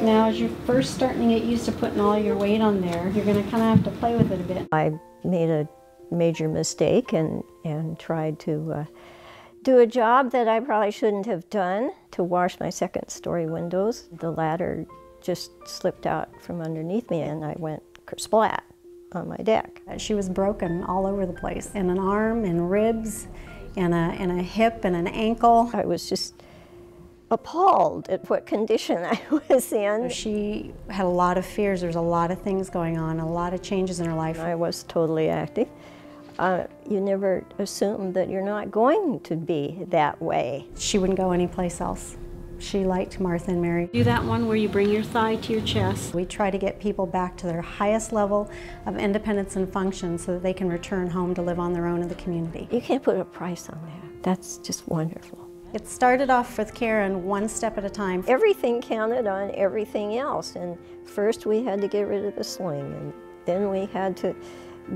Now, as you're first starting to get used to putting all your weight on there, you're going to kind of have to play with it a bit. I made a major mistake and tried to do a job that I probably shouldn't have done, to wash my second-story windows. The ladder just slipped out from underneath me and I went splat on my deck. She was broken all over the place, in an arm, in ribs, in a hip, and an ankle. I was just appalled at what condition I was in. She had a lot of fears. There was a lot of things going on, a lot of changes in her life. I was totally active. You never assume that you're not going to be that way. She wouldn't go anyplace else. She liked Martha and Mary. Do that one where you bring your thigh to your chest. We try to get people back to their highest level of independence and function so that they can return home to live on their own in the community. You can't put a price on that. That's just wonderful. It started off with Karen one step at a time. Everything counted on everything else, and first we had to get rid of the sling, and then we had to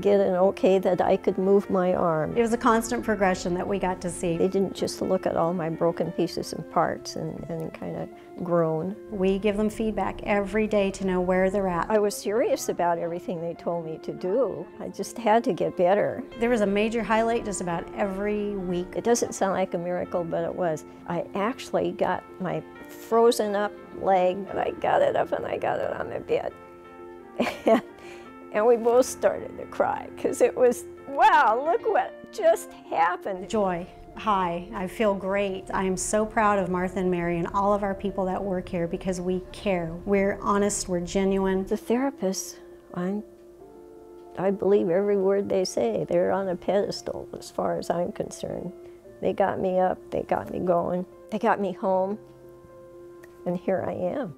get an okay that I could move my arm. It was a constant progression that we got to see. They didn't just look at all my broken pieces and parts and kind of groan. We give them feedback every day to know where they're at. I was serious about everything they told me to do. I just had to get better. There was a major highlight just about every week. It doesn't sound like a miracle, but it was. I actually got my frozen up leg, and I got it up and I got it on the bed. And we both started to cry because it was, wow, look what just happened. Joy, hi, I feel great. I am so proud of Martha and Mary and all of our people that work here because we care. We're honest, we're genuine. The therapists, I believe every word they say. They're on a pedestal as far as I'm concerned. They got me up, they got me going, they got me home, and here I am.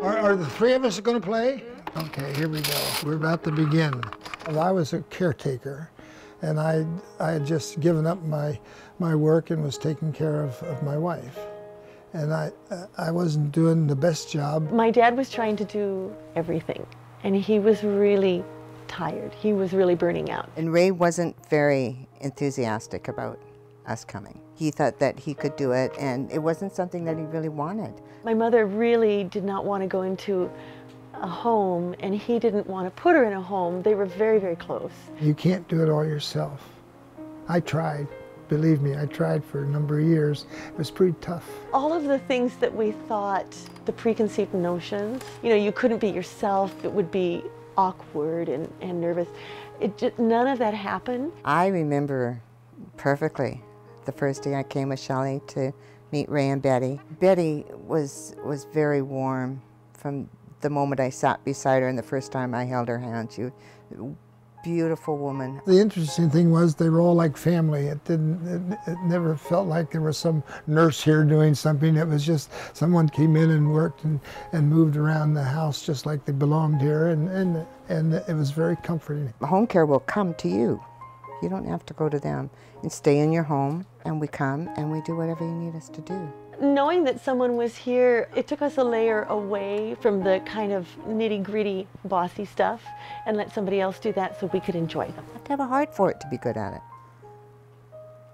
Are the three of us going to play? Okay, here we go. We're about to begin. I was a caretaker, and I had just given up my work and was taking care of my wife. And I wasn't doing the best job. My dad was trying to do everything, and he was really tired. He was really burning out. And Ray wasn't very enthusiastic about us coming. He thought that he could do it, and it wasn't something that he really wanted. My mother really did not want to go into a home, and he didn't want to put her in a home. They were very, very close. You can't do it all yourself. I tried. Believe me, I tried for a number of years. It was pretty tough. All of the things that we thought, the preconceived notions, you know, you couldn't be yourself, it would be awkward and nervous. None of that happened. I remember perfectly the first day I came with Shelley to meet Ray and Betty. Betty was very warm from the moment I sat beside her and the first time I held her hand. She was a beautiful woman. The interesting thing was they were all like family. It never felt like there was some nurse here doing something. It was just someone came in and worked and moved around the house just like they belonged here, and it was very comforting. Home care will come to you. You don't have to go to them. And stay in your home, and we come and we do whatever you need us to do. Knowing that someone was here, it took us a layer away from the kind of nitty-gritty, bossy stuff, and let somebody else do that so we could enjoy them. You have to have a heart for it to be good at it.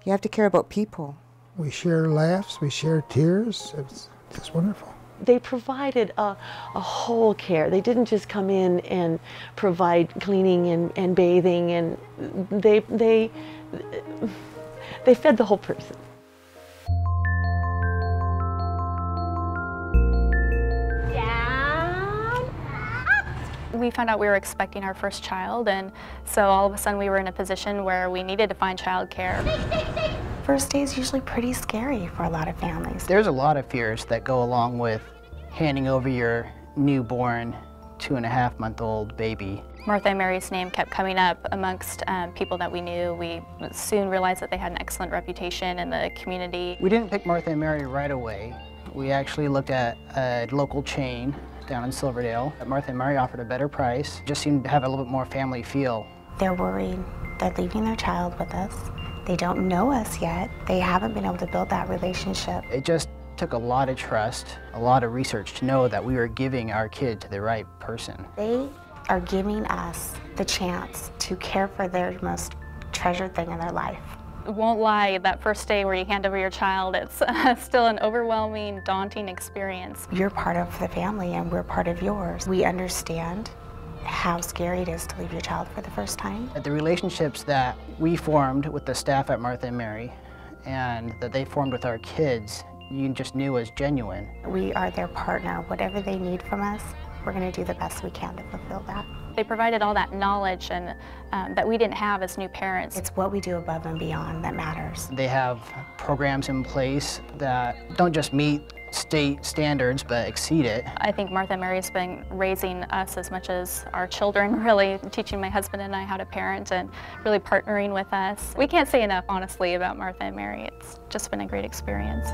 You have to care about people. We share laughs, we share tears. It's just wonderful. They provided a whole care. They didn't just come in and provide cleaning and bathing, and they fed the whole person. We found out we were expecting our first child, and so all of a sudden we were in a position where we needed to find childcare. First day is usually pretty scary for a lot of families. There's a lot of fears that go along with handing over your newborn 2.5-month-old baby. Martha and Mary's name kept coming up amongst people that we knew. We soon realized that they had an excellent reputation in the community. We didn't pick Martha and Mary right away. We actually looked at a local chain down in Silverdale. Martha and Mary offered a better price, just seemed to have a little bit more family feel. They're worried. They're leaving their child with us. They don't know us yet. They haven't been able to build that relationship. It just took a lot of trust, a lot of research to know that we were giving our kid to the right person. They are giving us the chance to care for their most treasured thing in their life. Won't lie, that first day where you hand over your child, it's still an overwhelming, daunting experience. You're part of the family and we're part of yours. We understand how scary it is to leave your child for the first time. The relationships that we formed with the staff at Martha and Mary and that they formed with our kids, you just knew was genuine. We are their partner. Whatever they need from us, we're going to do the best we can to fulfill that. They provided all that knowledge and that we didn't have as new parents. It's what we do above and beyond that matters. They have programs in place that don't just meet state standards but exceed it. I think Martha and Mary's been raising us as much as our children, really teaching my husband and I how to parent and really partnering with us. We can't say enough, honestly, about Martha and Mary. It's just been a great experience.